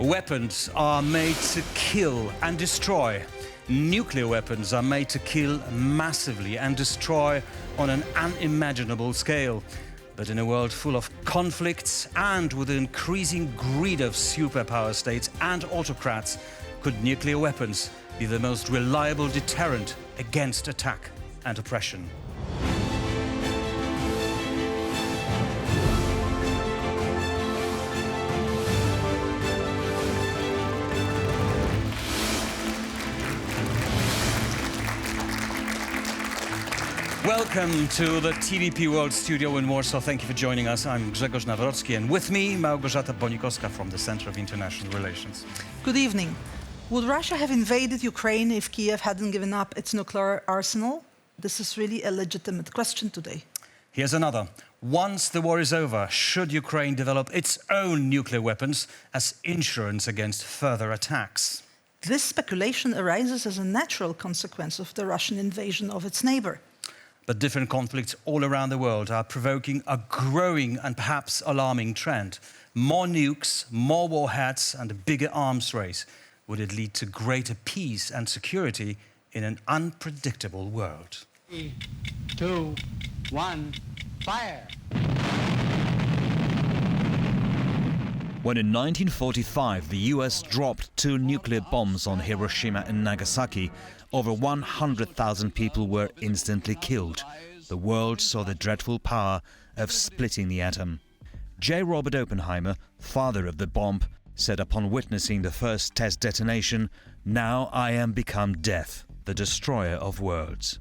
Weapons are made to kill and destroy. Nuclear weapons are made to kill massively and destroy on an unimaginable scale. But in a world full of conflicts and with the increasing greed of superpower states and autocrats, could nuclear weapons be the most reliable deterrent against attack and oppression? Welcome to the TVP World Studio in Warsaw. Thank you for joining us. I'm Grzegorz Nawrocki, and with me, Małgorzata Bonikowska from the Center of International Relations. Good evening. Would Russia have invaded Ukraine if Kiev hadn't given up its nuclear arsenal? This is really a legitimate question today. Here's another. Once the war is over, should Ukraine develop its own nuclear weapons as insurance against further attacks? This speculation arises as a natural consequence of the Russian invasion of its neighbor. But different conflicts all around the world are provoking a growing and perhaps alarming trend. More nukes, more warheads and a bigger arms race. Would it lead to greater peace and security in an unpredictable world? 3, 2, 1, fire! When in 1945 the US dropped 2 nuclear bombs on Hiroshima and Nagasaki, over 100,000 people were instantly killed. The world saw the dreadful power of splitting the atom. J. Robert Oppenheimer, father of the bomb, said upon witnessing the first test detonation, "Now I am become death, the destroyer of worlds."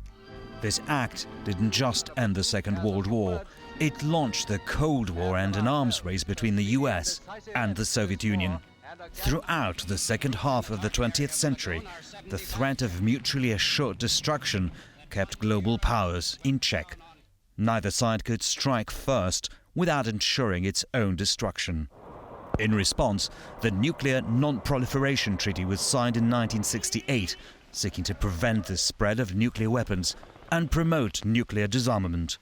This act didn't just end the Second World War. It launched the Cold War and an arms race between the US and the Soviet Union. Throughout the second half of the 20th century, the threat of mutually assured destruction kept global powers in check. Neither side could strike first without ensuring its own destruction. In response, the Nuclear Non-proliferation Treaty was signed in 1968, seeking to prevent the spread of nuclear weapons and promote nuclear disarmament.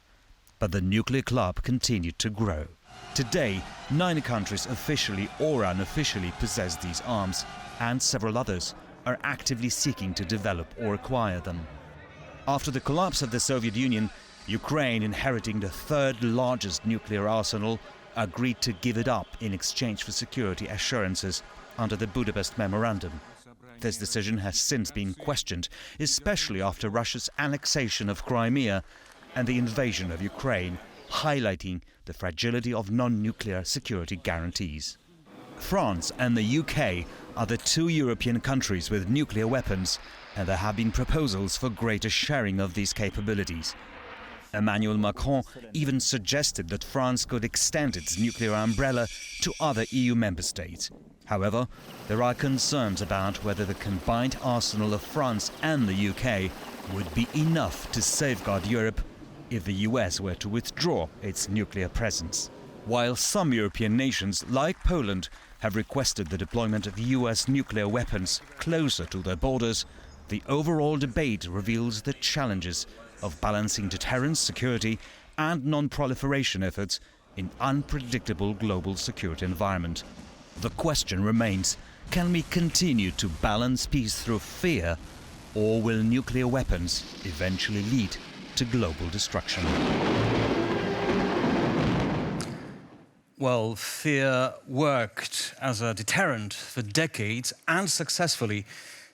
But the nuclear club continued to grow. Today, 9 countries officially or unofficially possess these arms, and several others are actively seeking to develop or acquire them. After the collapse of the Soviet Union, Ukraine, inheriting the 3rd largest nuclear arsenal, agreed to give it up in exchange for security assurances under the Budapest Memorandum. This decision has since been questioned, especially after Russia's annexation of Crimea and the invasion of Ukraine, highlighting the fragility of non-nuclear security guarantees. France and the UK are the 2 European countries with nuclear weapons, and there have been proposals for greater sharing of these capabilities. Emmanuel Macron even suggested that France could extend its nuclear umbrella to other EU member states. However, there are concerns about whether the combined arsenal of France and the UK would be enough to safeguard Europe if the US were to withdraw its nuclear presence. While some European nations, like Poland, have requested the deployment of US nuclear weapons closer to their borders, the overall debate reveals the challenges of balancing deterrence, security and non-proliferation efforts in unpredictable global security environment. The question remains, can we continue to balance peace through fear, or will nuclear weapons eventually lead to global destruction? Well, fear worked as a deterrent for decades and successfully.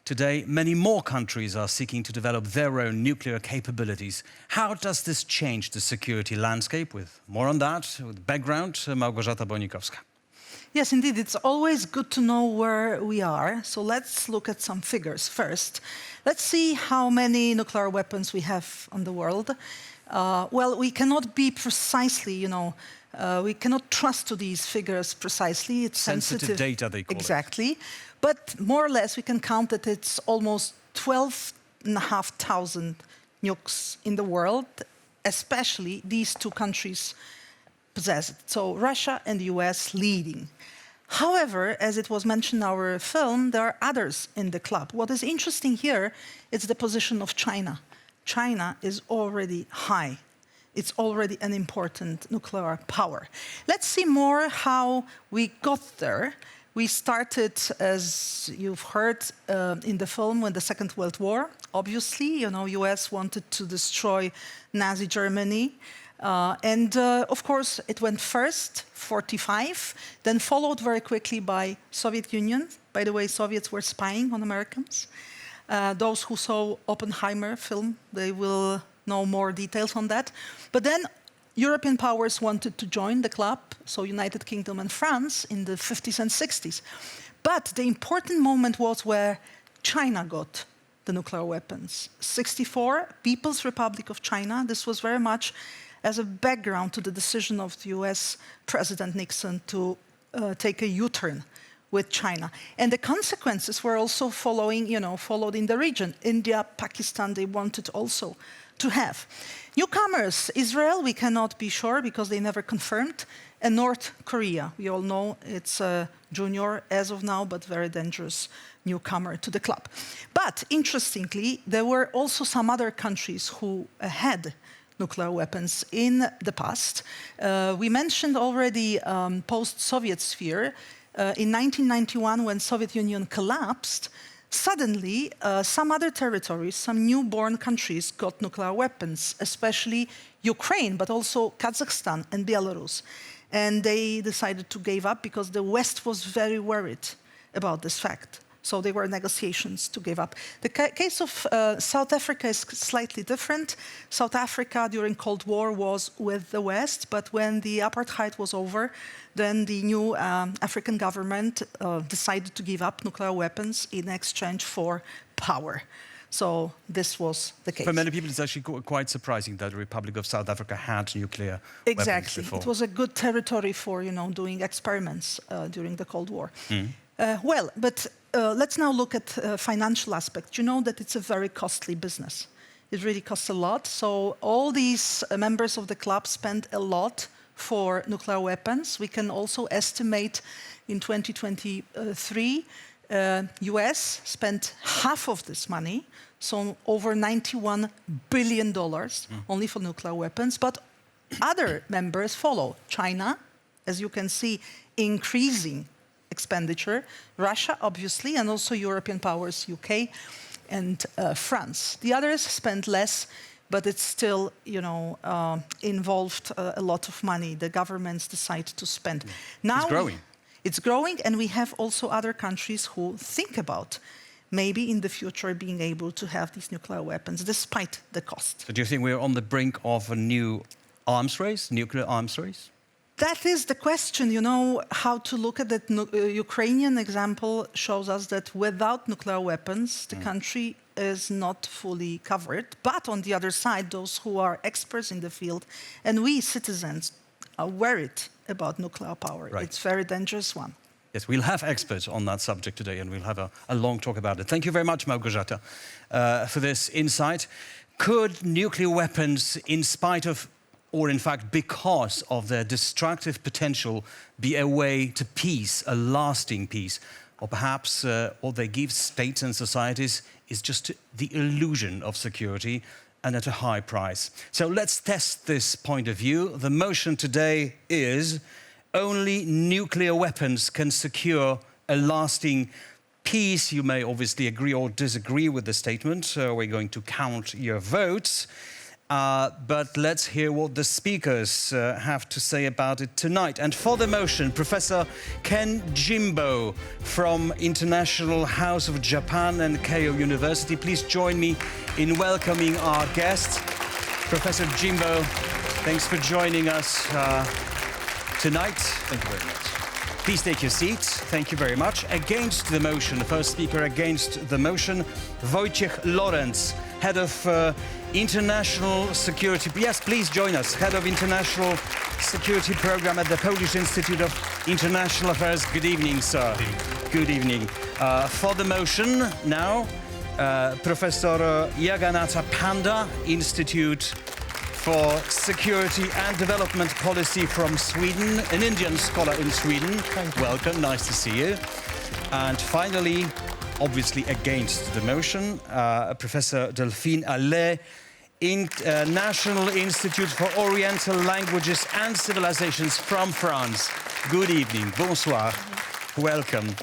Today, many more countries are seeking to develop their own nuclear capabilities. How does this change the security landscape? With more on that, with background, Małgorzata Bonikowska. Yes, indeed, it's always good to know where we are. So let's look at some figures first. Let's see how many nuclear weapons we have on the world. Well, we cannot be precisely, we cannot trust to these figures precisely. It's sensitive data, they call it. Exactly. But more or less, we can count that it's almost 12,500 nukes in the world, especially these 2 countries possess it. So Russia and the US leading. However, as it was mentioned in our film, there are others in the club. What is interesting here is the position of China. China is already high. It's already an important nuclear power. Let's see more how we got there. We started, as you've heard in the film, with the Second World War. Obviously, US wanted to destroy Nazi Germany. Of course, it went first, 45, then followed very quickly by Soviet Union. By the way, Soviets were spying on Americans. Those who saw Oppenheimer film, they will know more details on that. But then European powers wanted to join the club, so United Kingdom and France in the 50s and 60s. But the important moment was where China got the nuclear weapons. 64, People's Republic of China. This was very much as a background to the decision of the US President Nixon to take a U-turn with China. And the consequences were also followed in the region. India, Pakistan, they wanted also to have. Newcomers, Israel, we cannot be sure because they never confirmed, and North Korea. We all know it's a junior as of now, but very dangerous newcomer to the club. But interestingly, there were also some other countries who had nuclear weapons in the past. We mentioned already post-Soviet sphere. In 1991, when Soviet Union collapsed, suddenly some other territories, some newborn countries got nuclear weapons, especially Ukraine, but also Kazakhstan and Belarus. And they decided to give up because the West was very worried about this fact. So there were negotiations to give up. The case of South Africa is slightly different. South Africa during Cold War was with the West, but when the apartheid was over, then the new African government decided to give up nuclear weapons in exchange for power. So this was the case. For many people, it's actually quite surprising that the Republic of South Africa had nuclear weapons before. It was a good territory for doing experiments during the Cold War. Let's now look at financial aspect. You know that it's a very costly business. It really costs a lot. So all these members of the club spend a lot for nuclear weapons. We can also estimate in 2023, US spent half of this money, so over $91 billion only for nuclear weapons. But other members follow. China, as you can see, increasing expenditure, Russia, obviously, and also European powers, UK and France. The others spend less, but it's still, involved a lot of money. The governments decide to spend. Now it's growing. It's growing, and we have also other countries who think about maybe in the future being able to have these nuclear weapons, despite the cost. So do you think we're on the brink of a new arms race, nuclear arms race? That is the question, how to look at that. Ukrainian example shows us that without nuclear weapons, the country is not fully covered. But on the other side, those who are experts in the field, and we citizens, are worried about nuclear power. Right. It's a very dangerous one. Yes, we'll have experts on that subject today, and we'll have a long talk about it. Thank you very much, Małgorzata, for this insight. Could nuclear weapons, in spite of, or in fact because of their destructive potential, be a way to peace, a lasting peace? Or perhaps what they give states and societies is just the illusion of security, and at a high price. So let's test this point of view. The motion today is only nuclear weapons can secure a lasting peace. You may obviously agree or disagree with the statement. We're going to count your votes. But let's hear what the speakers have to say about it tonight. And for the motion, Professor Ken Jimbo from International House of Japan and Keio University. Please join me in welcoming our guests. Professor Jimbo, thanks for joining us tonight. Thank you very much. Please take your seats. Thank you very much. Against the motion, the first speaker against the motion, Wojciech Lorenz, Head of International Security. Yes, please join us. Head of International Security Program at the Polish Institute of International Affairs. Good evening, sir. Good evening. For the motion now, Professor Jagannath Panda, Institute for Security and Development Policy from Sweden, an Indian scholar in Sweden. Welcome, nice to see you. And finally, obviously against the motion, Professor Delphine Allais, National Institute for Oriental Languages and Civilizations from France. Good evening, bonsoir. Welcome.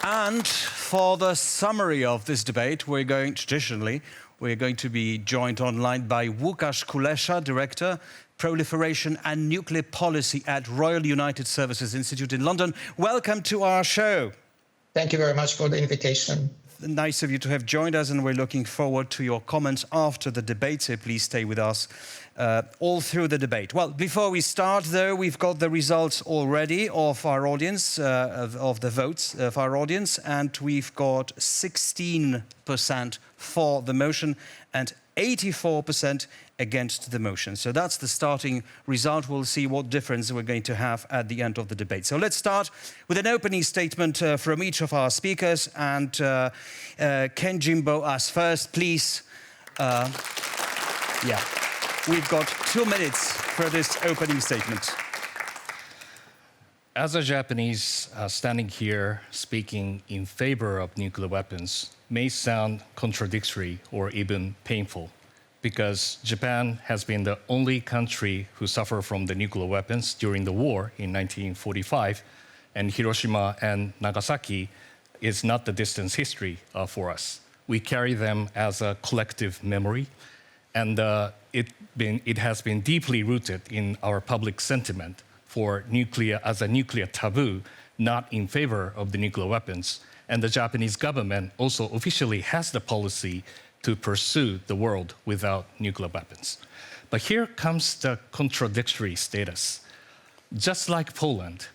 And for the summary of this debate, we're going to be joined online by Łukasz Kulesza, Director, Proliferation and Nuclear Policy at Royal United Services Institute in London. Welcome to our show. Thank you very much for the invitation. Nice of you to have joined us, and we're looking forward to your comments after the debate, so please stay with us all through the debate. Well, before we start, though, we've got the results already of our audience, of the votes of our audience, and we've got 16% for the motion and 84% against the motion. So that's the starting result. We'll see what difference we're going to have at the end of the debate. So let's start with an opening statement from each of our speakers. And can Jimbo ask first, please? Yeah, we've got 2 minutes for this opening statement. As a Japanese standing here speaking in favor of nuclear weapons may sound contradictory or even painful, because Japan has been the only country who suffered from the nuclear weapons during the war in 1945, and Hiroshima and Nagasaki is not the distant history for us. We carry them as a collective memory, and it has been deeply rooted in our public sentiment for nuclear as a nuclear taboo, not in favor of the nuclear weapons. And the Japanese government also officially has the policy to pursue the world without nuclear weapons. But here comes the contradictory status. Just like Poland,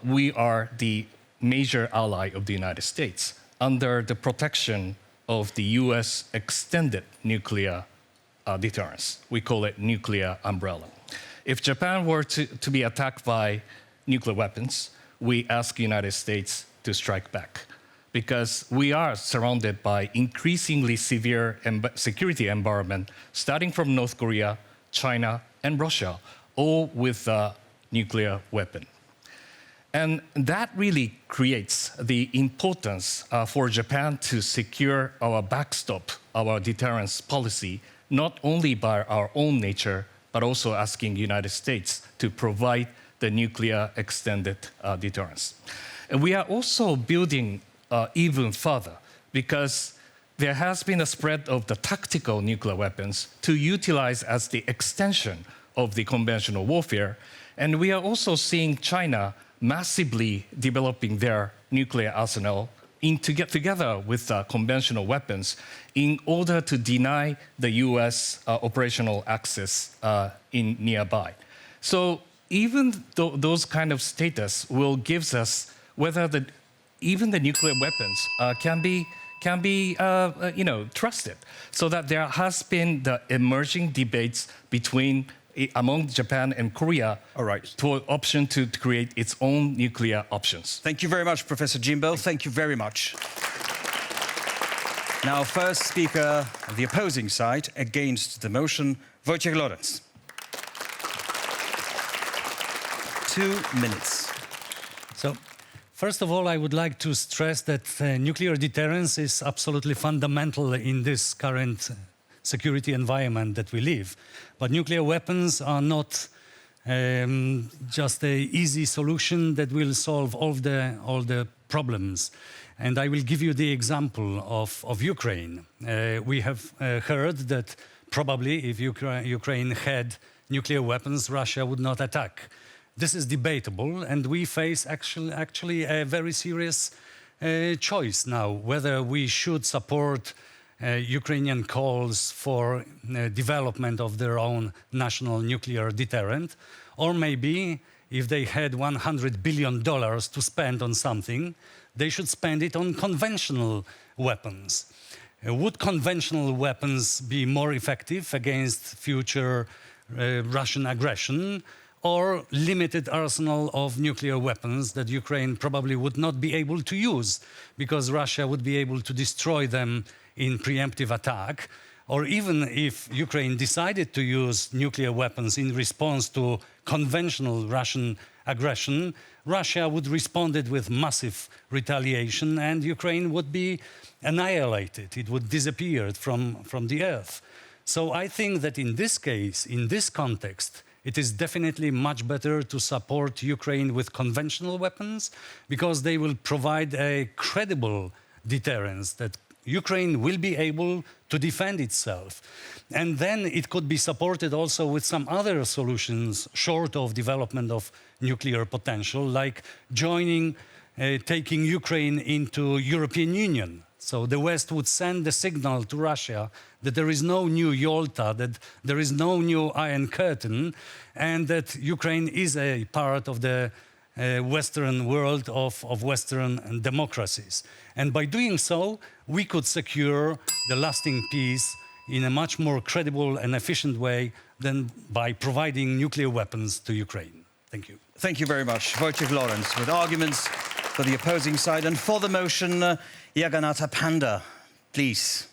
we are the major ally of the United States under the protection of the US extended nuclear deterrence. We call it nuclear umbrella. If Japan were to be attacked by nuclear weapons, we ask the United States to strike back, because we are surrounded by increasingly severe security environment, starting from North Korea, China, and Russia, all with a nuclear weapon. And that really creates the importance for Japan to secure our backstop, our deterrence policy, not only by our own nature, but also asking the United States to provide the nuclear extended deterrence. And we are also building even further, because there has been a spread of the tactical nuclear weapons to utilize as the extension of the conventional warfare. And we are also seeing China massively developing their nuclear arsenal to get together with conventional weapons in order to deny the US operational access in nearby. So even those kind of status will give us whether even the nuclear weapons can be trusted, so that there has been the emerging debates among Japan and Korea, all right, to option to create its own nuclear options. Thank you very much, Professor Jimbo. Thank you very much. Now, first speaker of the opposing side against the motion, Wojciech Lorenz. 2 minutes. So, first of all, I would like to stress that nuclear deterrence is absolutely fundamental in this current security environment that we live. But nuclear weapons are not just an easy solution that will solve all the problems. And I will give you the example of Ukraine. We have heard that probably if Ukraine had nuclear weapons, Russia would not attack. This is debatable, and we face actually a very serious choice now, whether we should support Ukrainian calls for development of their own national nuclear deterrent, or maybe if they had $100 billion to spend on something, they should spend it on conventional weapons. Would conventional weapons be more effective against future Russian aggression, or limited arsenal of nuclear weapons that Ukraine probably would not be able to use because Russia would be able to destroy them in preemptive attack? Or even if Ukraine decided to use nuclear weapons in response to conventional Russian aggression, Russia would respond with massive retaliation and Ukraine would be annihilated. It would disappear from the earth. So I think that in this case, in this context, it is definitely much better to support Ukraine with conventional weapons because they will provide a credible deterrence that Ukraine will be able to defend itself. And then it could be supported also with some other solutions short of development of nuclear potential, like taking Ukraine into European Union. So the West would send the signal to Russia that there is no new Yalta, that there is no new Iron Curtain, and that Ukraine is a part of the Western world of Western democracies. And by doing so, we could secure the lasting peace in a much more credible and efficient way than by providing nuclear weapons to Ukraine. Thank you. Thank you very much. Wojciech Lawrence with arguments for the opposing side and for the motion, Jagannatha Panda, please.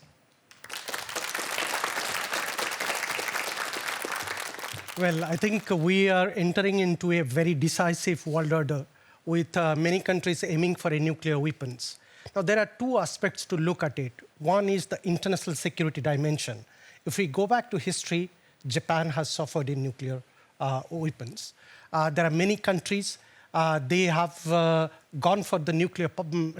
Well, I think we are entering into a very decisive world order with many countries aiming for nuclear weapons. Now, there are two aspects to look at it. One is the international security dimension. If we go back to history, Japan has suffered in nuclear weapons. There are many countries, they have gone for the nuclear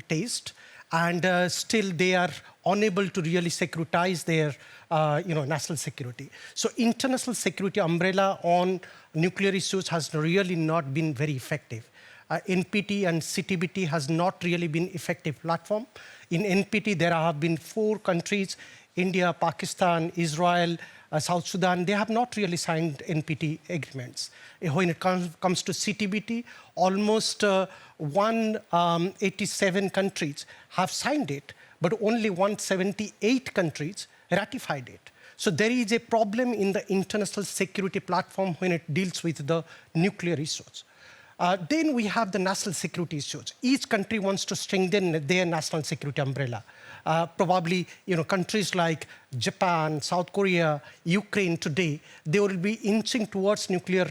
taste, and still they are unable to really securitize their national security. So international security umbrella on nuclear issues has really not been very effective. NPT and CTBT has not really been effective platform. In NPT, there have been 4 countries, India, Pakistan, Israel, South Sudan. They have not really signed NPT agreements. When it comes to CTBT, almost 187 countries have signed it, but only 178 countries ratified it. So there is a problem in the international security platform when it deals with the nuclear issues. Then we have the national security issues. Each country wants to strengthen their national security umbrella. Probably, countries like Japan, South Korea, Ukraine today, they will be inching towards nuclear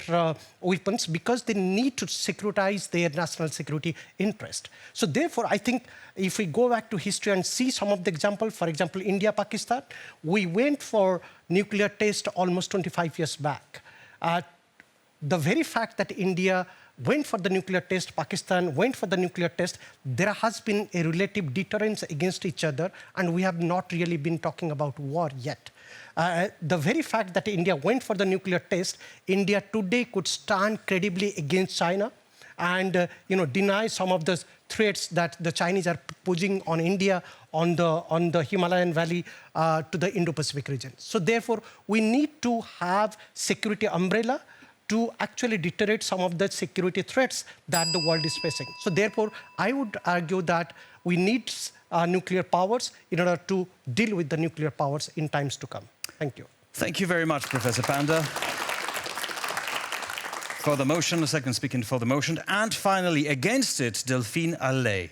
weapons because they need to securitize their national security interest. So therefore, I think if we go back to history and see some of the examples, for example, India, Pakistan, we went for nuclear test almost 25 years back. The very fact that India went for the nuclear test, Pakistan went for the nuclear test, there has been a relative deterrence against each other, and we have not really been talking about war yet. The very fact that India went for the nuclear test, India today could stand credibly against China and deny some of the threats that the Chinese are posing on India on the Himalayan valley to the Indo-Pacific region. So therefore, we need to have security umbrella to actually deter some of the security threats that the world is facing. So therefore, I would argue that we need nuclear powers in order to deal with the nuclear powers in times to come. Thank you. Thank you very much, Professor Panda. For the motion, the second speaking for the motion. And finally, against it, Delphine Allais.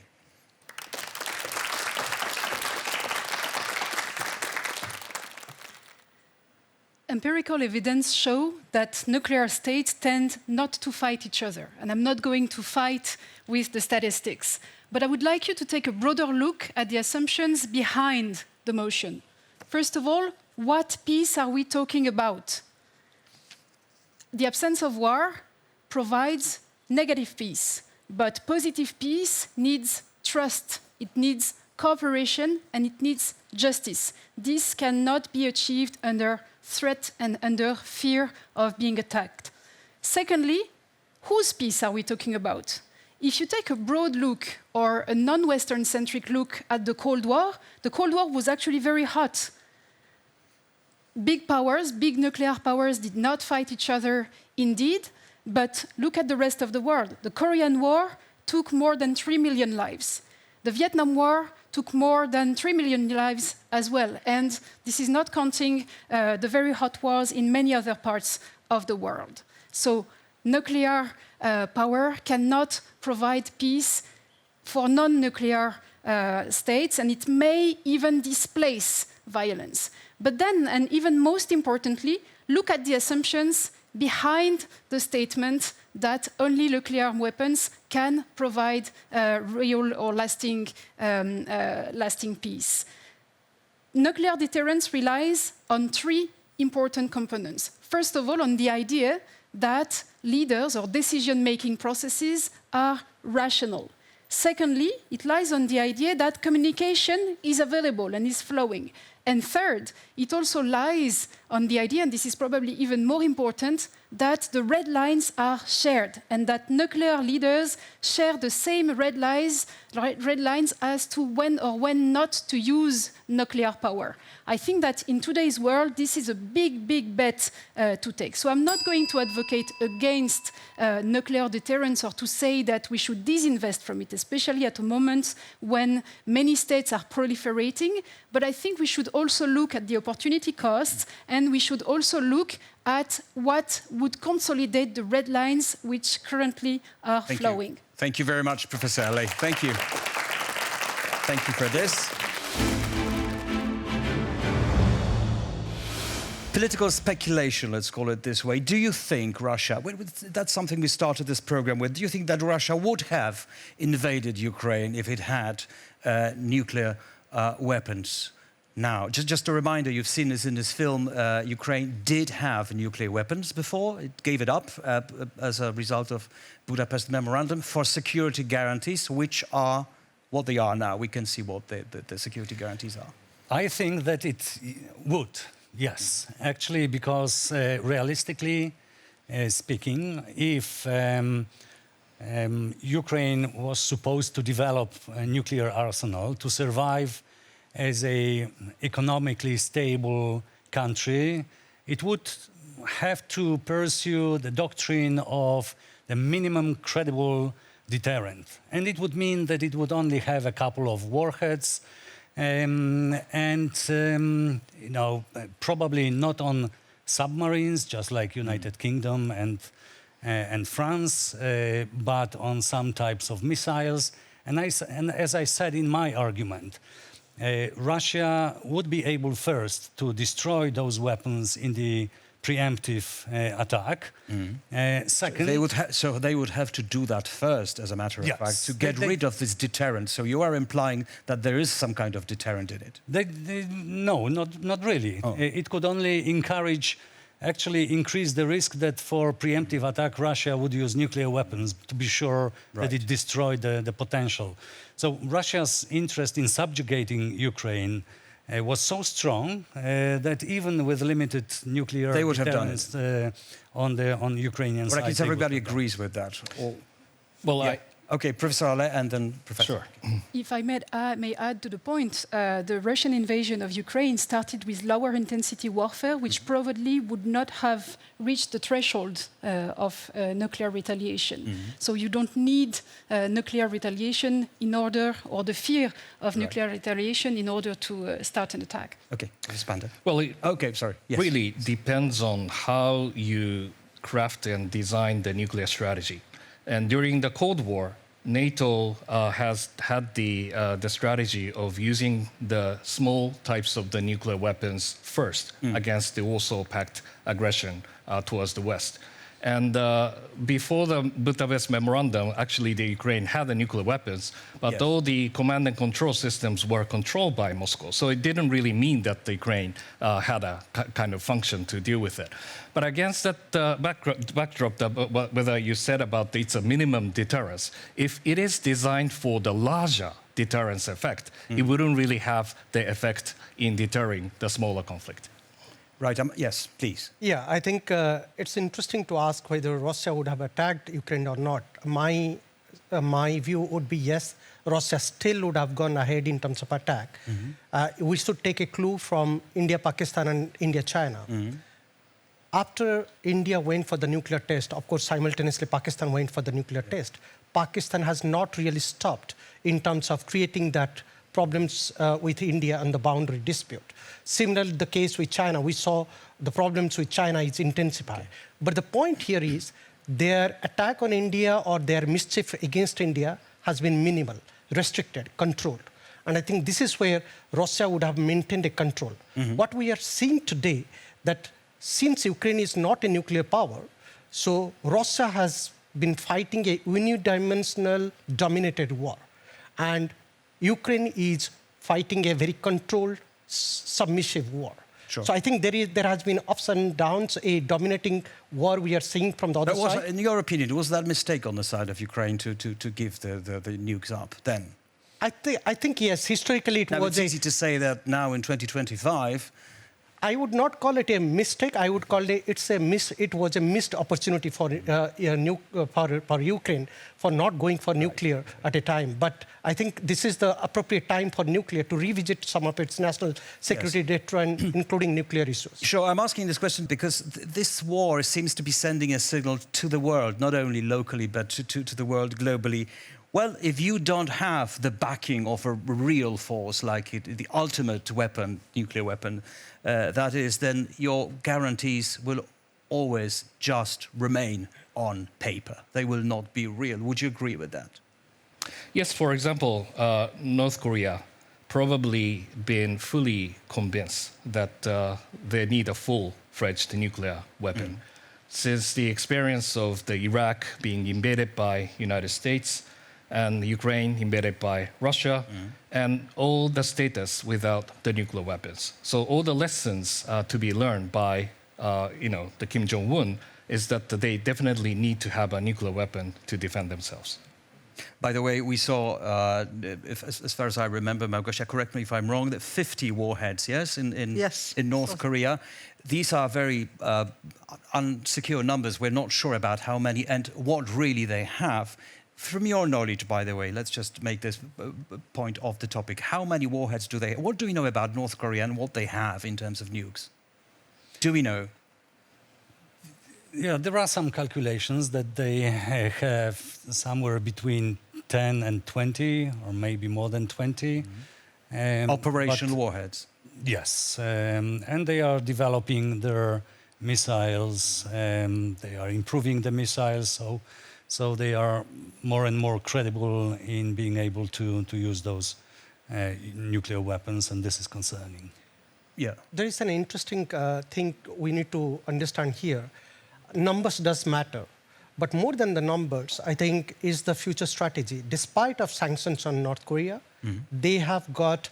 Empirical evidence show that nuclear states tend not to fight each other. And I'm not going to fight with the statistics. But I would like you to take a broader look at the assumptions behind the motion. First of all, what peace are we talking about? The absence of war provides negative peace. But positive peace needs trust. It needs cooperation, and it needs justice. This cannot be achieved under threat and under fear of being attacked. Secondly, whose peace are we talking about? If you take a broad look or a non-Western centric look at the Cold War was actually very hot. Big powers, big nuclear powers did not fight each other indeed, but look at the rest of the world. The Korean War took more than 3 million lives. The Vietnam War took more than 3 million lives as well. And this is not counting the very hot wars in many other parts of the world. So nuclear power cannot provide peace for non-nuclear states, and it may even displace violence. But then, and even most importantly, look at the assumptions behind the statement that only nuclear weapons can provide real or lasting peace. Nuclear deterrence relies on 3 important components. First of all, on the idea that leaders or decision-making processes are rational. Secondly, it lies on the idea that communication is available and is flowing. And third, it also lies on the idea, and this is probably even more important, that the red lines are shared and that nuclear leaders share the same red lines as to when or when not to use nuclear power. I think that in today's world, this is a big, big bet to take. So I'm not going to advocate against nuclear deterrence or to say that we should disinvest from it, especially at a moment when many states are proliferating. But I think we should also look at the opportunity costs, and we should also look at what would consolidate the red lines which currently are flowing. Thank you very much, Professor Allais. Thank you. Thank you for this. Political speculation, let's call it this way. Do you think Russia, that's something we started this program with, do you think that Russia would have invaded Ukraine if it had nuclear weapons? Now, just a reminder, you've seen this in this film, Ukraine did have nuclear weapons before. It gave it up as a result of Budapest Memorandum for security guarantees, which are what they are now. We can see what the security guarantees are. I think that it would, yes. Actually, because realistically speaking, if Ukraine was supposed to develop a nuclear arsenal to survive as an economically stable country, it would have to pursue the doctrine of the minimum credible deterrent. And it would mean that it would only have a couple of warheads probably not on submarines, just like United Kingdom and France, but on some types of missiles. And as I said in my argument, Russia would be able first to destroy those weapons in the preemptive attack. Second, they would have to do that first, as a matter of fact, to get rid of this deterrent. So you are implying that there is some kind of deterrent in it? No, not really. Oh. It could only increase the risk that for preemptive attack, Russia would use nuclear weapons to be sure that it destroyed the potential. So Russia's interest in subjugating Ukraine was so strong that even with limited nuclear they would have done it on Ukrainian side. I guess everybody agrees with that. Okay, Professor Allais and then Professor. Sure. If I may add to the point, the Russian invasion of Ukraine started with lower intensity warfare, which probably would not have reached the threshold of nuclear retaliation. So you don't need nuclear retaliation in order, or the fear of nuclear retaliation in order to start an attack. Okay, Professor. Well, it really depends on how you craft and design the nuclear strategy. And during the Cold War, NATO has had the strategy of using the small types of the nuclear weapons first against the Warsaw Pact aggression towards the West. And before the Budapest Memorandum, actually the Ukraine had the nuclear weapons, but all the command and control systems were controlled by Moscow. So it didn't really mean that the Ukraine had a kind of function to deal with it. But against that backdrop, whether you said about it's a minimum deterrence, if it is designed for the larger deterrence effect, it wouldn't really have the effect in deterring the smaller conflict. Right, yes, please. Yeah, I think it's interesting to ask whether Russia would have attacked Ukraine or not. My view would be yes, Russia still would have gone ahead in terms of attack. We should take a clue from India, Pakistan, and India, China. After India went for the nuclear test, of course, simultaneously Pakistan went for the nuclear test. Pakistan has not really stopped in terms of creating that problems with India and the boundary dispute. Similarly, the case with China, we saw the problems with China is intensified. But the point here is their attack on India or their mischief against India has been minimal, restricted, controlled. And I think this is where Russia would have maintained a control. What we are seeing today, that since Ukraine is not a nuclear power, so Russia has been fighting a unidimensional dominated war. And Ukraine is fighting a very controlled, submissive war. Sure. So I think there has been ups and downs, a dominating war we are seeing from the other But side. in your opinion, was that a mistake on the side of Ukraine to give the nukes up then? I think yes, historically it Now, was it's easy to say that now in 2025. I would not call it a mistake. I would call it it was a missed opportunity for Ukraine for not going for nuclear at a time. But I think this is the appropriate time for nuclear to revisit some of its national security doctrine, including nuclear issues. Sure, I'm asking this question because this war seems to be sending a signal to the world, not only locally, but to the world globally. Well, if you don't have the backing of a real force, like the ultimate weapon, nuclear weapon, that is, then your guarantees will always just remain on paper. They will not be real. Would you agree with that? Yes, for example, North Korea probably been fully convinced that they need a full-fledged nuclear weapon. Since the experience of the Iraq being invaded by United States and Ukraine invaded by Russia, and all the status without the nuclear weapons. So all the lessons to be learned by the Kim Jong-un is that they definitely need to have a nuclear weapon to defend themselves. By the way, we saw, as far as I remember, Małgorzata, correct me if I'm wrong, that 50 warheads, yes, in North Korea. These are very unsecure numbers. We're not sure about how many and what really they have. From your knowledge, by the way, let's just make this point off the topic. How many warheads do they have? What do we know about North Korea and what they have in terms of nukes? Do we know? Yeah, there are some calculations that they have somewhere between 10 and 20, or maybe more than 20. Operational warheads? Yes, and they are developing their missiles, they are improving the missiles, so they are more and more credible in being able to use those nuclear weapons, and this is concerning. Yeah. There is an interesting thing we need to understand here. Numbers does matter, but more than the numbers, I think, is the future strategy. Despite of sanctions on North Korea, they have got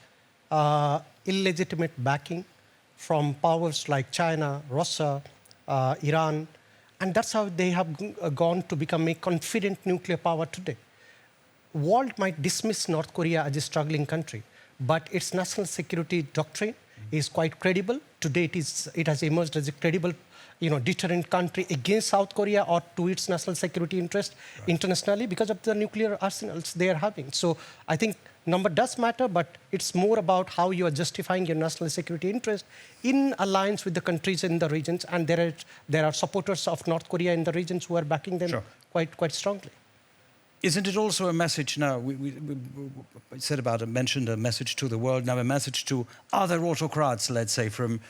illegitimate backing from powers like China, Russia, Iran, and that's how they have gone to become a confident nuclear power today. World might dismiss North Korea as a struggling country, but its national security doctrine is quite credible. Today, it has emerged as a credible, deterrent country against South Korea or to its national security interest internationally because of the nuclear arsenals they are having. So I think number does matter, but it's more about how you are justifying your national security interest in alliance with the countries in the regions. And there are supporters of North Korea in the regions who are backing them quite strongly. Isn't it also a message now? We mentioned a message to the world, now a message to other autocrats, let's say, from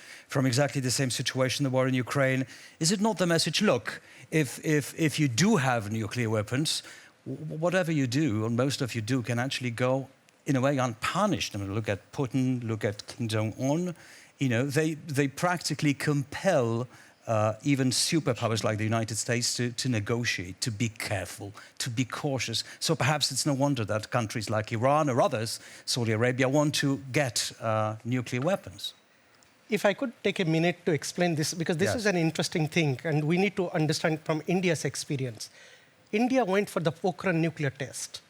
exactly the same situation, the war in Ukraine. Is it not the message, look, if you do have nuclear weapons, whatever you do, or most of you do, can actually go, in a way, unpunished? I mean, look at Putin, look at Kim Jong-un. They practically compel even superpowers like the United States to negotiate, to be careful, to be cautious. So perhaps it's no wonder that countries like Iran or others, Saudi Arabia, want to get nuclear weapons. If I could take a minute to explain this, because this is an interesting thing, and we need to understand from India's experience. India went for the Pokhran nuclear test.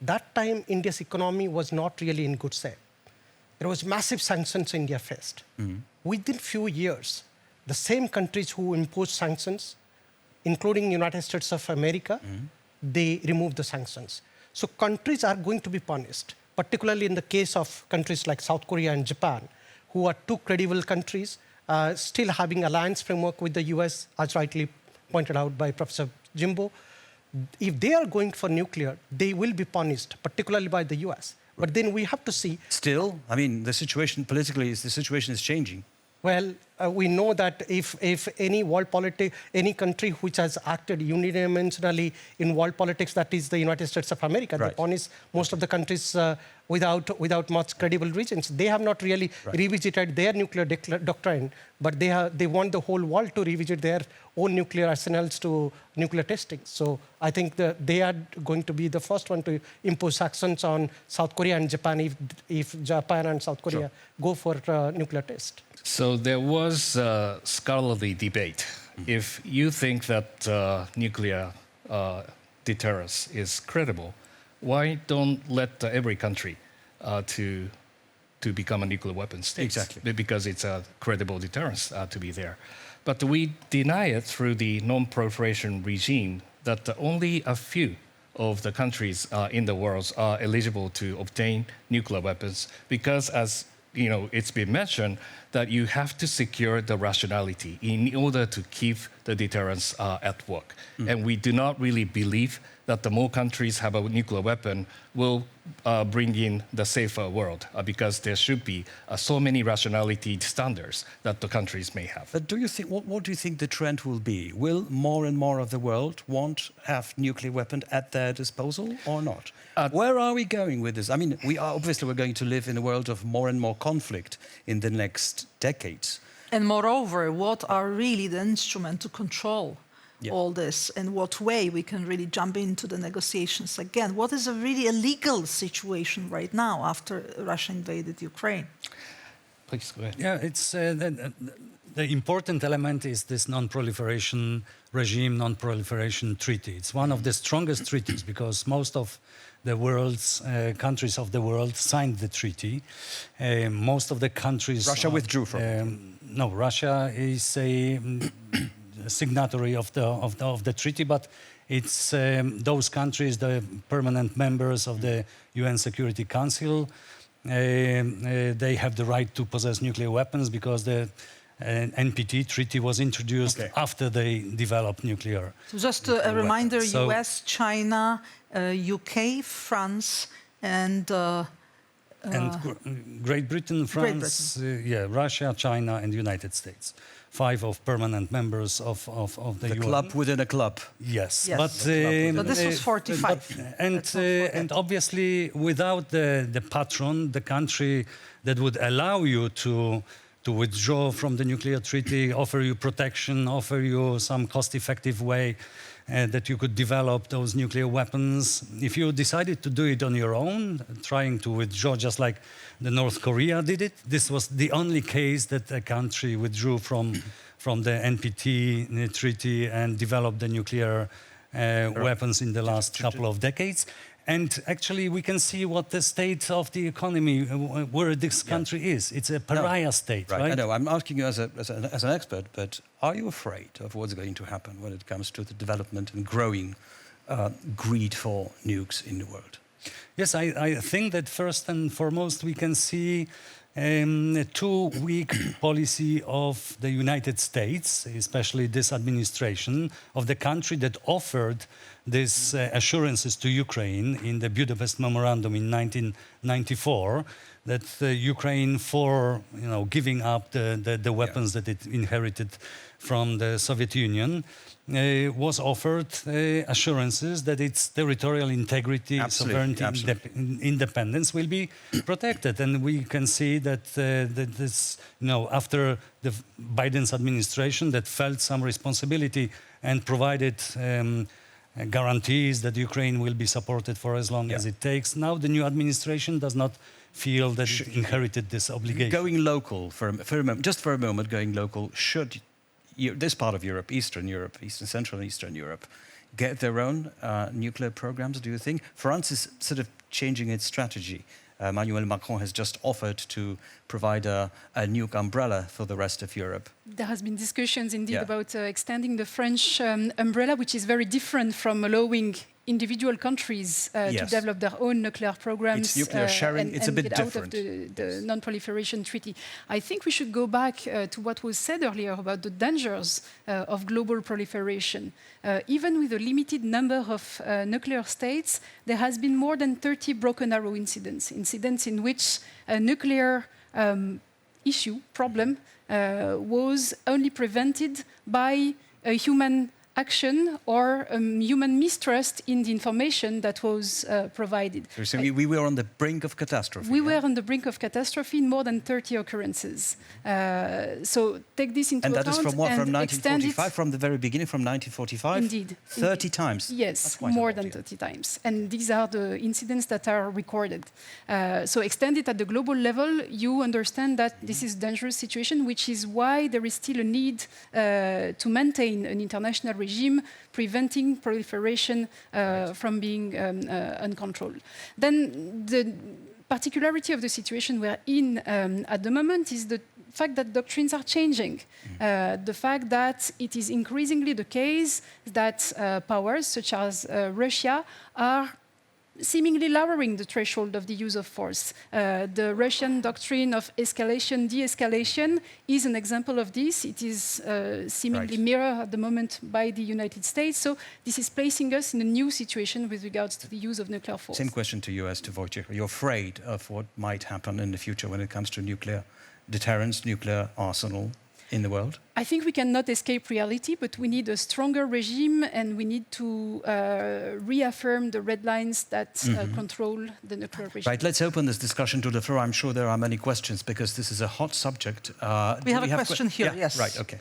That time, India's economy was not really in good shape. There was massive sanctions India faced. Within few years, the same countries who imposed sanctions, including United States of America, they removed the sanctions. So countries are going to be punished, particularly in the case of countries like South Korea and Japan, who are two credible countries, still having alliance framework with the US, as rightly pointed out by Professor Jimbo. If they are going for nuclear, they will be punished, particularly by the US. But then we have to see... Still, I mean, the situation politically, the situation is changing. Well, we know that if any any country which has acted unidimensionally in world politics, that is the United States of America. Right. The point is, most of the countries without much credible reasons, they have not really revisited their nuclear doctrine, but they want the whole world to revisit their own nuclear arsenals to nuclear testing. So I think that they are going to be the first one to impose sanctions on South Korea and Japan if Japan and South Korea go for nuclear test. So there was a scholarly debate. If you think that nuclear deterrence is credible, why don't let every country to become a nuclear weapon state? Exactly. Because it's a credible deterrence to be there. But we deny it through the non-proliferation regime that only a few of the countries in the world are eligible to obtain nuclear weapons because, as it's been mentioned, that you have to secure the rationality in order to keep the deterrence at work. And we do not really believe that the more countries have a nuclear weapon will bring in the safer world because there should be so many rationality standards that the countries may have. But do you think, what do you think the trend will be? Will more and more of the world want have nuclear weapons at their disposal or not? Where are we going with this? I mean, we're going to live in a world of more and more conflict in the next decades. And moreover, what are really the instruments to control all this? In what way we can really jump into the negotiations again? What is a really illegal situation right now after Russia invaded Ukraine? Please go ahead. Yeah, it's the important element is this non-proliferation regime, non-proliferation treaty. It's one of the strongest treaties because most of the world's countries of the world signed the treaty. Most of the countries... Russia withdrew from it. No, Russia is a signatory of the treaty, but it's those countries, the permanent members of the UN Security Council, they have the right to possess nuclear weapons because the NPT treaty was introduced after they developed nuclear. So just a reminder, weapons. So, US, China, UK, France, and Great Britain, France, Russia, China, and United States. 5 of permanent members of the UN. Club within a club. Yes. Yes. But this was 45. And obviously, without the patron, the country that would allow you to withdraw from the nuclear treaty, offer you protection, offer you some cost-effective way that you could develop those nuclear weapons. If you decided to do it on your own, trying to withdraw just like the North Korea did it, this was the only case that a country withdrew from the NPT treaty and developed the nuclear weapons in the last couple of decades. And actually, we can see what the state of the economy, where this country is. It's a pariah state, right? I know. I'm asking you as an expert, but are you afraid of what's going to happen when it comes to the development and growing greed for nukes in the world? Yes, I think that first and foremost we can see a too weak policy of the United States, especially this administration, of the country that offered these assurances to Ukraine in the Budapest Memorandum in 1994, that Ukraine, for giving up the weapons that it inherited from the Soviet Union, was offered assurances that its territorial integrity, sovereignty, independence will be protected. And we can see that this, after the Biden's administration that felt some responsibility and provided guarantees that Ukraine will be supported for as long as it takes. Now the new administration does not feel that it inherited this obligation. Going local, for a moment, just for a moment, going local, should this part of Europe, Eastern Central and Eastern Europe, get their own nuclear programs, do you think? France is sort of changing its strategy. Emmanuel Macron has just offered to provide a nuke umbrella for the rest of Europe. There has been discussions indeed about extending the French umbrella, which is very different from allowing individual countries to develop their own nuclear programs. It's nuclear sharing, and it's a bit get different. out of the non-proliferation treaty. I think we should go back to what was said earlier about the dangers of global proliferation. Even with a limited number of nuclear states, there has been more than 30 broken arrow incidents in which a nuclear problem was only prevented by a human action or human mistrust in the information that was provided. So we were on the brink of catastrophe. We were on the brink of catastrophe in more than 30 occurrences. So take this into account. And that is from what? From extend 1945? From the very beginning, from 1945? Indeed. 30 times? Yes, more than 30 times. And these are the incidents that are recorded. So extend it at the global level, you understand that this is a dangerous situation, which is why there is still a need to maintain an international regime preventing proliferation from being uncontrolled. Then the particularity of the situation we're in at the moment is the fact that doctrines are changing. The fact that it is increasingly the case that powers such as Russia are seemingly lowering the threshold of the use of force. The Russian doctrine of escalation, de-escalation is an example of this. It is seemingly mirrored at the moment by the United States. So this is placing us in a new situation with regards to the use of nuclear force. Same question to you as to Wojciech. Are you afraid of what might happen in the future when it comes to nuclear deterrence, nuclear arsenal in the world? I think we cannot escape reality, but we need a stronger regime and we need to reaffirm the red lines that control the nuclear regime. Right, let's open this discussion to the floor. I'm sure there are many questions because this is a hot subject. We have a question here, yes. Right, okay.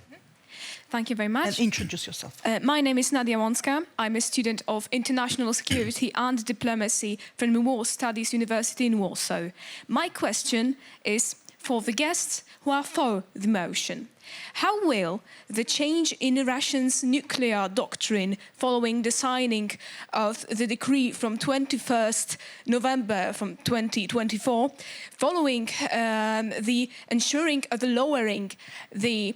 Thank you very much. And introduce yourself. My name is Nadia Wonska. I'm a student of International Security and Diplomacy from the War Studies University in Warsaw. My question is for the guests who are for the motion. How will the change in Russia's nuclear doctrine following the signing of the decree from 21st November from 2024, following the ensuring of the lowering the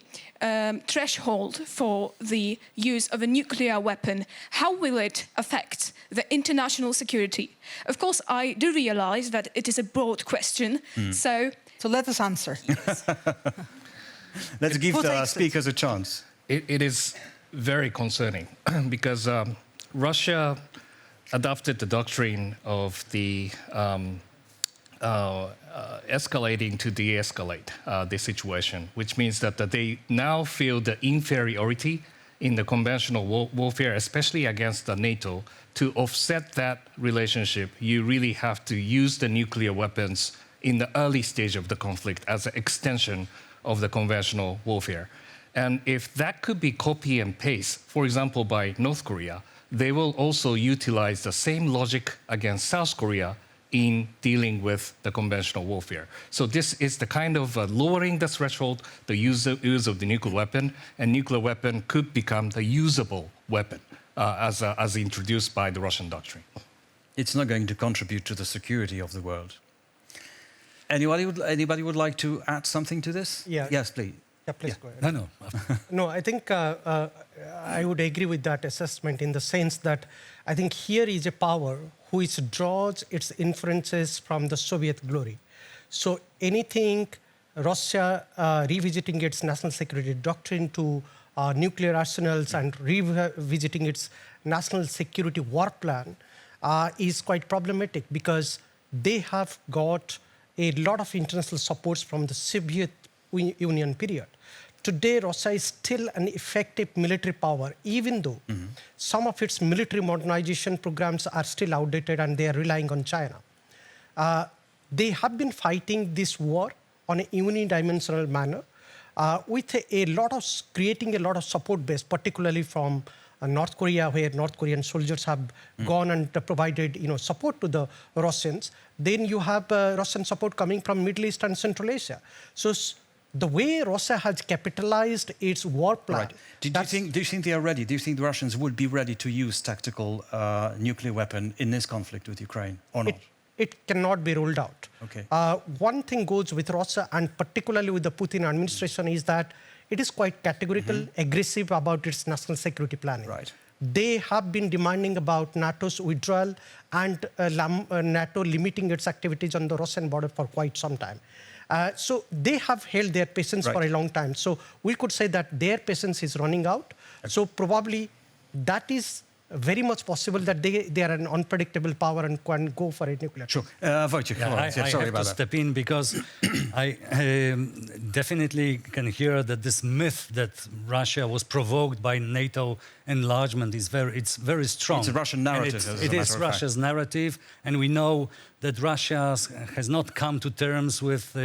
threshold for the use of a nuclear weapon, how will it affect the international security? Of course, I do realize that it is a broad question, so let us answer. Let's give the speakers a chance. It is very concerning because Russia adopted the doctrine of the escalating to de-escalate the situation, which means that they now feel the inferiority in the conventional warfare, especially against the NATO. To offset that relationship, you really have to use the nuclear weapons in the early stage of the conflict as an extension of the conventional warfare. And if that could be copy and paste, for example, by North Korea, they will also utilize the same logic against South Korea in dealing with the conventional warfare. So this is the kind of lowering the threshold, the use of the nuclear weapon, and nuclear weapon could become the usable weapon as introduced by the Russian doctrine. It's not going to contribute to the security of the world. Anybody would like to add something to this? Yeah. Yes, please. Yeah, please go ahead. No. No, I think I would agree with that assessment in the sense that I think here is a power which draws its inferences from the Soviet glory. So anything Russia revisiting its national security doctrine to nuclear arsenals and revisiting its national security war plan is quite problematic because they have got a lot of international supports from the Soviet Union period. Today, Russia is still an effective military power, even though some of its military modernization programs are still outdated and they are relying on China. They have been fighting this war on a unidimensional manner with creating a lot of support base, particularly from North Korea, where North Korean soldiers have gone and provided support to the Russians. Then you have Russian support coming from Middle East and Central Asia. So the way Russia has capitalized its war plan. Right. Do you think they are ready? Do you think the Russians would be ready to use tactical nuclear weapon in this conflict with Ukraine or not? It cannot be ruled out. Okay. One thing goes with Russia, and particularly with the Putin administration, is that it is quite categorical, aggressive about its national security planning. Right. They have been demanding about NATO's withdrawal and NATO limiting its activities on the Russian border for quite some time. So they have held their patience for a long time. So we could say that their patience is running out. Okay. So probably that is very much possible that they are an unpredictable power and can go for a nuclear. Sure. Wojciech, Yeah, I sorry have about to that. step in because I definitely can hear that this myth that Russia was provoked by NATO enlargement is it's very strong. It's a Russian narrative, And as a it matter is of fact. Russia's narrative, and we know that Russia has not come to terms with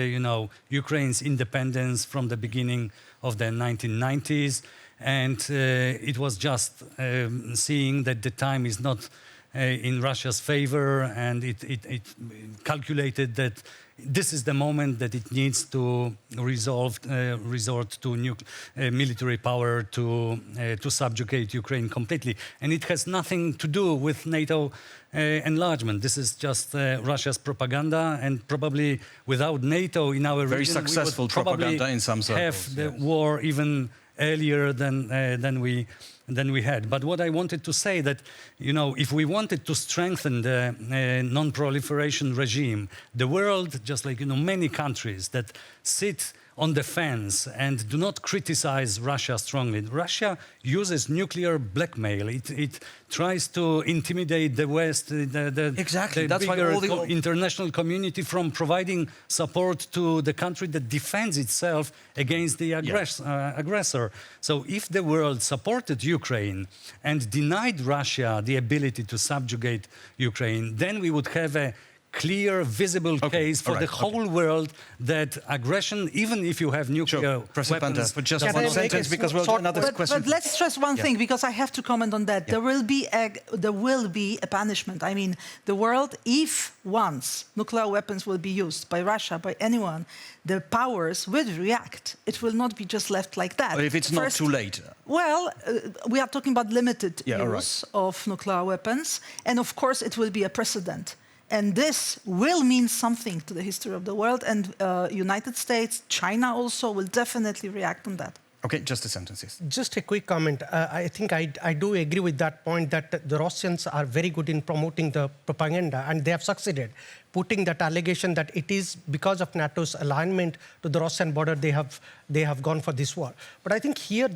Ukraine's independence from the beginning of the 1990s, and it was just seeing that the time is not in Russia's favor, and it calculated that this is the moment that it needs to resort to military power to subjugate Ukraine completely. And it has nothing to do with NATO enlargement. This is just Russia's propaganda, and probably without NATO in our Very region, successful we would probably propaganda in some circles, have the yes. war even earlier than we had. But what I wanted to say that, if we wanted to strengthen the non-proliferation regime, the world, just like, many countries that sit on the fence and do not criticize Russia strongly. Russia uses nuclear blackmail. It tries to intimidate the West, Exactly. the That's why bigger all the international community from providing support to the country that defends itself against the aggressor. So if the world supported Ukraine and denied Russia the ability to subjugate Ukraine, then we would have a clear, visible case for the whole world that aggression, even if you have nuclear weapons... For just one sentence, because we'll do another question. But let's stress one thing, because I have to comment on that. There will be a punishment. I mean, the world, if once nuclear weapons will be used by Russia, by anyone, the powers will react. It will not be just left like that. But if it's not too late. Well, we are talking about limited use of nuclear weapons, and of course it will be a precedent. And this will mean something to the history of the world, and United States, China also will definitely react on that. Okay, just a sentence, yes. Just a quick comment. I think I do agree with that point that the Russians are very good in promoting the propaganda, and they have succeeded. Putting that allegation that it is because of NATO's alignment to the Russian border, they have gone for this war. But I think here,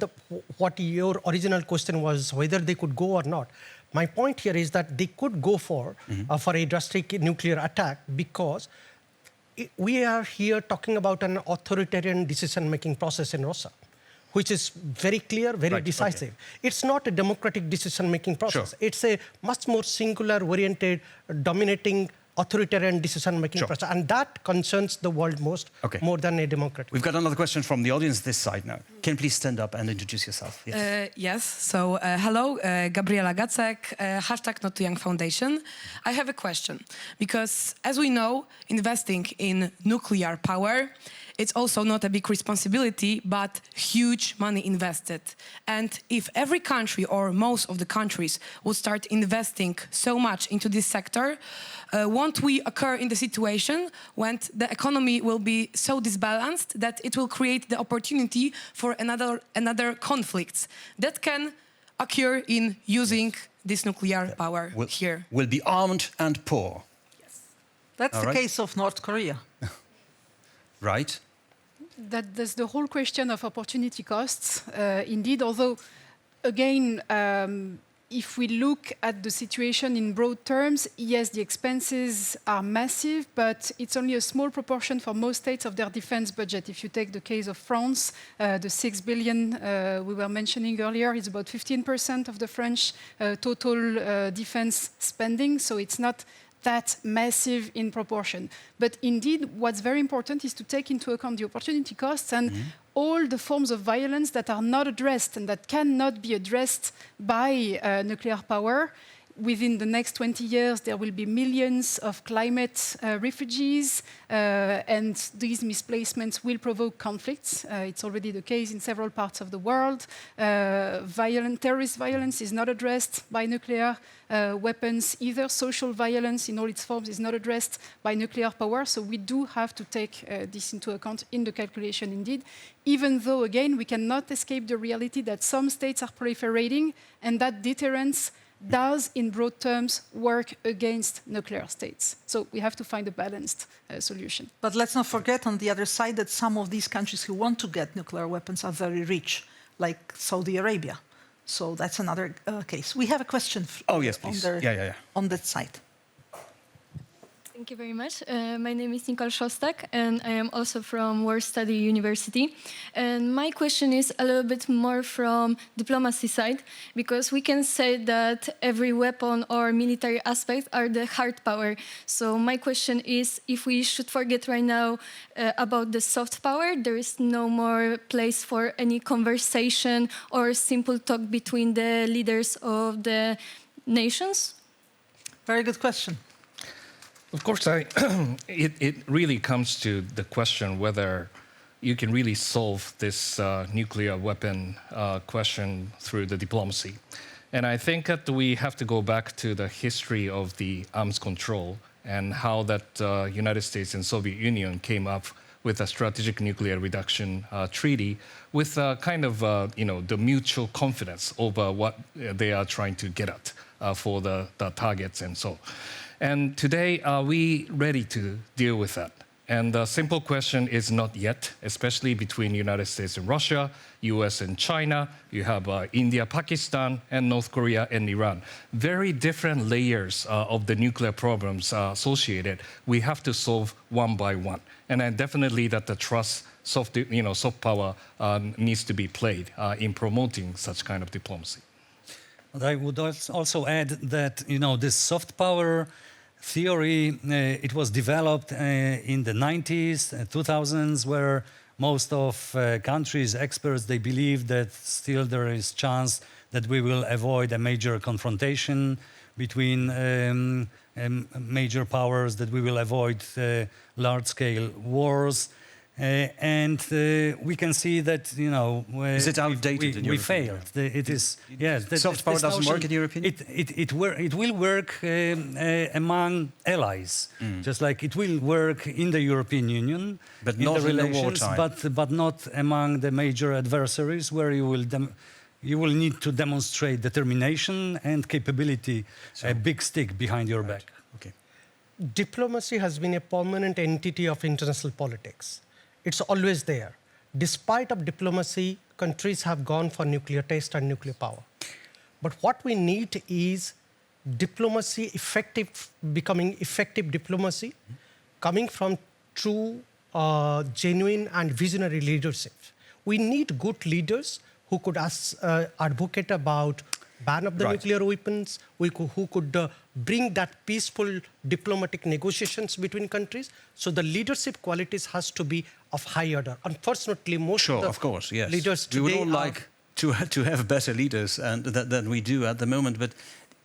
what your original question was, whether they could go or not. My point here is that they could go for a drastic nuclear attack because we are here talking about an authoritarian decision-making process in Russia, which is very clear, very decisive. Okay. It's not a democratic decision-making process. Sure. It's a much more singular-oriented, dominating, authoritarian decision-making process. And that concerns the world more than a democratic. We've got another question from the audience this side now. Can you please stand up and introduce yourself? Yes. Yes. So, hello, Gabriela Gacek, hashtag Not Too Young Foundation. I have a question, because as we know, investing in nuclear power, it's also not a big responsibility, but huge money invested. And if every country or most of the countries would start investing so much into this sector, won't we occur in the situation when the economy will be so disbalanced that it will create the opportunity for another conflicts that can occur in using this nuclear power here? Will be armed and poor. Yes. That's the case of North Korea. Right. That's the whole question of opportunity costs, indeed, although, again, if we look at the situation in broad terms, yes, the expenses are massive, but it's only a small proportion for most states of their defense budget. If you take the case of France, the 6 billion we were mentioning earlier is about 15% of the French total defense spending, so it's not that massive in proportion. But indeed, what's very important is to take into account the opportunity costs and all the forms of violence that are not addressed and that cannot be addressed by nuclear power. Within the next 20 years, there will be millions of climate refugees, and these misplacements will provoke conflicts. It's already the case in several parts of the world. Terrorist violence is not addressed by nuclear weapons either. Social violence in all its forms is not addressed by nuclear power. So we do have to take this into account in the calculation indeed, even though, again, we cannot escape the reality that some states are proliferating and that deterrence does, in broad terms, work against nuclear states. So we have to find a balanced solution. But let's not forget, on the other side, that some of these countries who want to get nuclear weapons are very rich, like Saudi Arabia. So that's another case. We have a question. Oh, yes, please. On that side. Thank you very much. My name is Nicole Szostak, and I am also from Warsaw University. And my question is a little bit more from diplomacy side, because we can say that every weapon or military aspect are the hard power. So my question is, if we should forget right now about the soft power, there is no more place for any conversation or simple talk between the leaders of the nations? Very good question. Of course, it really comes to the question whether you can really solve this nuclear weapon question through the diplomacy. And I think that we have to go back to the history of the arms control and how that United States and Soviet Union came up with a strategic nuclear reduction treaty with kind of the mutual confidence over what they are trying to get at for the targets and so. And today, are we ready to deal with that? And the simple question is not yet, especially between United States and Russia, US and China. You have India, Pakistan, and North Korea and Iran. Very different layers of the nuclear problems associated. We have to solve one by one. And definitely that the trust, soft power needs to be played in promoting such kind of diplomacy. But I would also add that, this soft power theory, it was developed in the 90s, 2000s, where most of countries, experts, they believe that still there is chance that we will avoid a major confrontation between major powers, that we will avoid large-scale wars. And we can see that, is it outdated in we failed. It is, yes. Soft power doesn't work in your opinion? It will work among allies, just like it will work in the European Union, but in not the in relations, the wartime. but not among the major adversaries, where you will need to demonstrate determination and capability, a big stick behind your back. Okay. Diplomacy has been a permanent entity of international politics. It's always there. Despite of diplomacy, countries have gone for nuclear test and nuclear power. But what we need is diplomacy becoming effective diplomacy, coming from true, genuine and visionary leadership. We need good leaders who could advocate about ban of the nuclear weapons, who could bring that peaceful diplomatic negotiations between countries. So the leadership qualities has to be of high order. Unfortunately, most of course, yes. leaders today we would all like to have better leaders than we do at the moment. But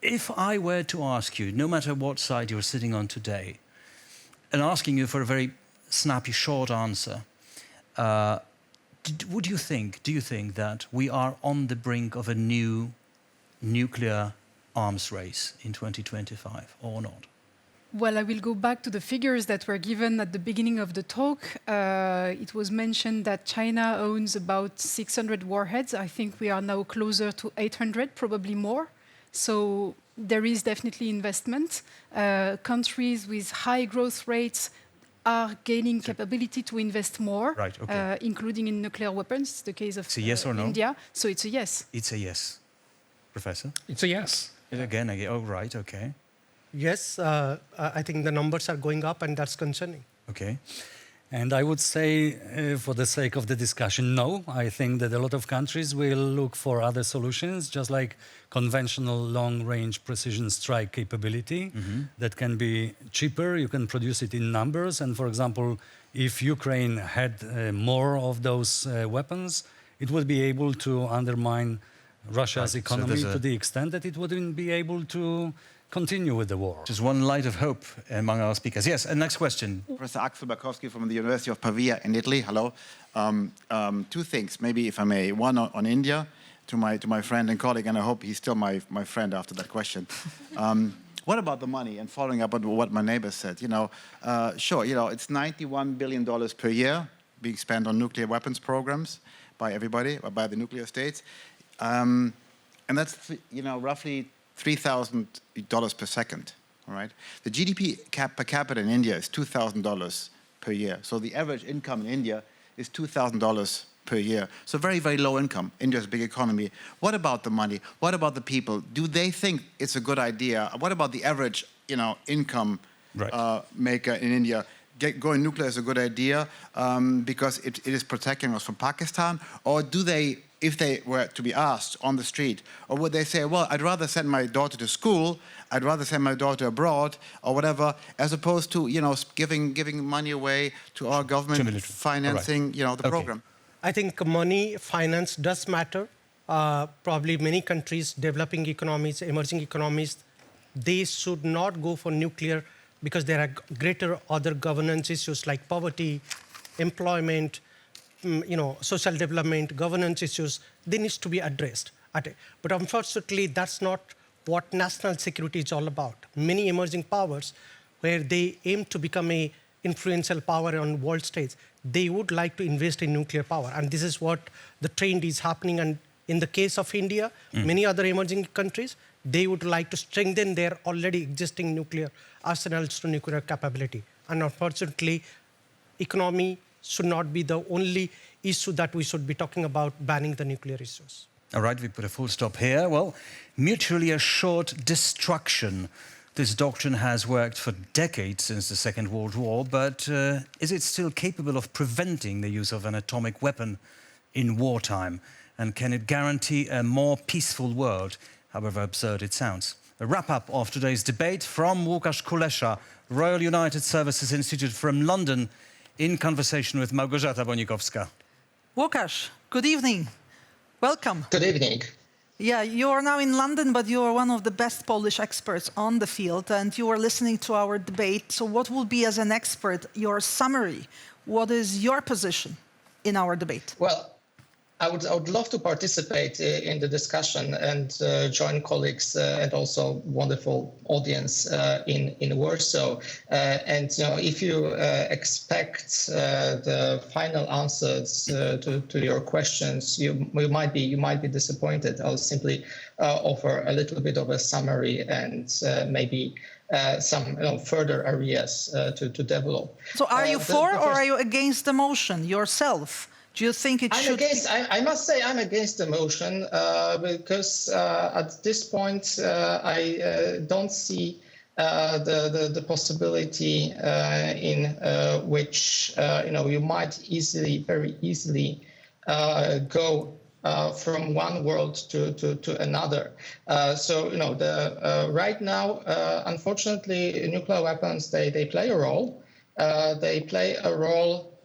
if I were to ask you, no matter what side you're sitting on today, and asking you for a very snappy, short answer, do you think that we are on the brink of a new nuclear arms race in 2025 or not? Well, I will go back to the figures that were given at the beginning of the talk. It was mentioned that China owns about 600 warheads. I think we are now closer to 800, probably more. So there is definitely investment. Countries with high growth rates are gaining capability to invest more, including in nuclear weapons. It's the case of it's a yes or no? India. So it's a yes. It's a yes. Professor? It's a yes. Again, oh, right, okay. Yes, I think the numbers are going up and that's concerning. Okay. And I would say, for the sake of the discussion, no. I think that a lot of countries will look for other solutions, just like conventional long-range precision strike capability that can be cheaper. You can produce it in numbers. And for example, if Ukraine had more of those weapons, it would be able to undermine Russia's economy to the extent that it wouldn't be able to continue with the war. Just one light of hope among our speakers. Yes, and next question. Professor Axel Barkowski from the University of Pavia in Italy. Hello. Two things, maybe if I may. One on India, to my friend and colleague, and I hope he's still my friend after that question. What about the money? And following up on what my neighbor said, sure, it's $91 billion per year being spent on nuclear weapons programs by everybody, by the nuclear states. And that's, roughly $3,000 per second, all right? The GDP per capita in India is $2,000 per year. So the average income in India is $2,000 per year. So very, very low income. India's a big economy. What about the money? What about the people? Do they think it's a good idea? What about the average, income maker in India? Going nuclear is a good idea because it is protecting us from Pakistan? Or do they, if they were to be asked on the street, or would they say, well, I'd rather send my daughter to school, I'd rather send my daughter abroad or whatever, as opposed to, giving money away to our government financing, the program? I think money, finance does matter. Probably many countries, developing economies, emerging economies, they should not go for nuclear because there are greater other governance issues like poverty, employment, social development, governance issues. They need to be addressed. But unfortunately, that's not what national security is all about. Many emerging powers, where they aim to become an influential power on world stage, they would like to invest in nuclear power. And this is what the trend is happening. And in the case of India, many other emerging countries, they would like to strengthen their already existing nuclear arsenals to nuclear capability. And unfortunately, economy should not be the only issue that we should be talking about banning the nuclear issues. All right, we put a full stop here. Well, mutually assured destruction. This doctrine has worked for decades since the Second World War, but is it still capable of preventing the use of an atomic weapon in wartime? And can it guarantee a more peaceful world, however absurd it sounds? A wrap-up of today's debate from Łukasz Kulesza, Royal United Services Institute from London, in conversation with Małgorzata Bonikowska. Łukasz, good evening. Welcome. Good evening. Yeah, you are now in London, but you are one of the best Polish experts on the field, and you are listening to our debate. So what will be, as an expert, your summary? What is your position in our debate? Well, I would love to participate in the discussion and join colleagues and also wonderful audience in Warsaw. And if you expect the final answers to your questions, you might be disappointed. I'll simply offer a little bit of a summary and maybe some further areas to develop. So are you for or are you against the motion yourself? Do you think it should? I must say I'm against the motion because at this point I don't see the possibility in which you might very easily go from one world to another. Right now, unfortunately, nuclear weapons they play a role. They play a role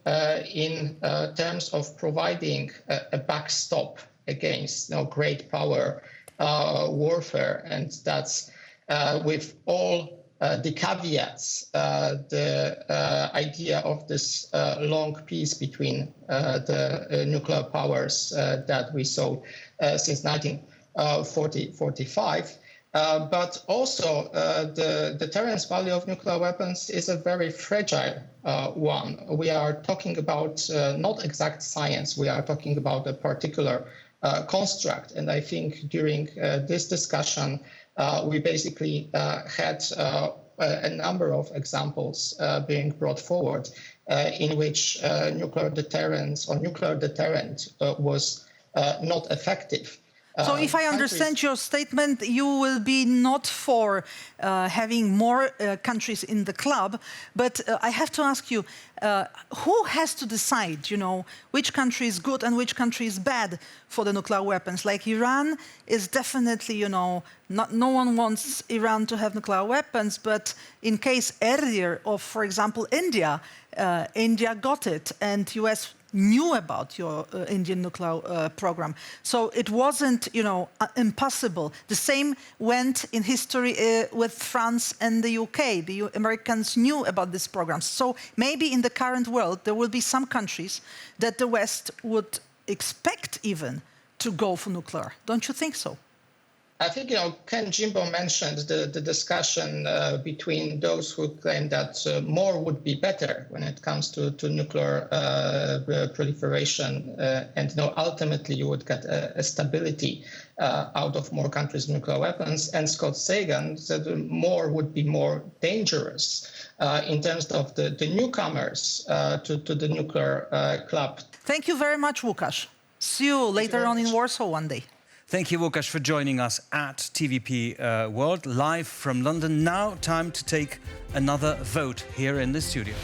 in terms of providing a backstop against great power warfare, and that's with all the caveats, the idea of this long peace between the nuclear powers that we saw since 1945. But also the deterrence value of nuclear weapons is a very fragile one. We are talking about not exact science. We are talking about a particular construct. And I think during this discussion, we basically had a number of examples being brought forward in which nuclear deterrence or nuclear deterrent was not effective. So if I understand your statement, you will be not for having more countries in the club, but I have to ask you, who has to decide, which country is good and which country is bad for the nuclear weapons? Like Iran is definitely, no one wants Iran to have nuclear weapons, but in case earlier of, for example, India, India got it, and US knew about your Indian nuclear program. So it wasn't, impossible. The same went in history with France and the UK. The Americans knew about this program. So maybe in the current world, there will be some countries that the West would expect even to go for nuclear. Don't you think so? I think, Ken Jimbo mentioned the discussion between those who claim that more would be better when it comes to nuclear proliferation, and ultimately you would get a stability out of more countries' nuclear weapons. And Scott Sagan said more would be more dangerous in terms of the newcomers to the nuclear club. Thank you very much, Łukasz. See you later on in Warsaw one day. Thank you, Łukasz, for joining us at TVP World, live from London. Now, time to take another vote here in the studio.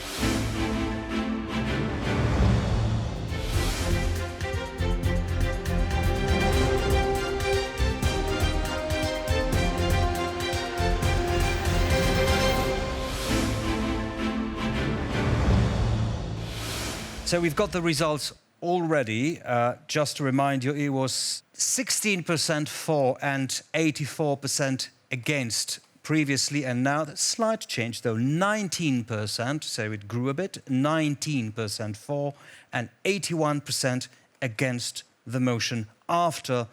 So we've got the results already. Just to remind you, it was 16% for and 84% against previously, and now the slight change, though, 19%, so it grew a bit, 19% for and 81% against the motion after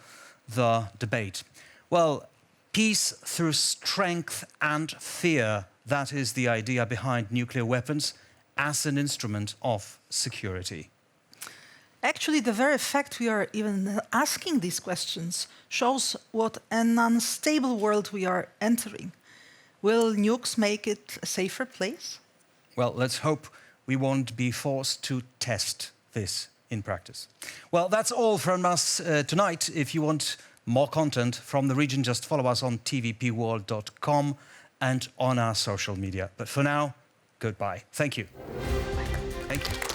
the debate. Well, peace through strength and fear, that is the idea behind nuclear weapons as an instrument of security. Actually, the very fact we are even asking these questions shows what an unstable world we are entering. Will nukes make it a safer place? Well, let's hope we won't be forced to test this in practice. Well, that's all from us tonight. If you want more content from the region, just follow us on tvpworld.com and on our social media. But for now, goodbye. Thank you. Thank you.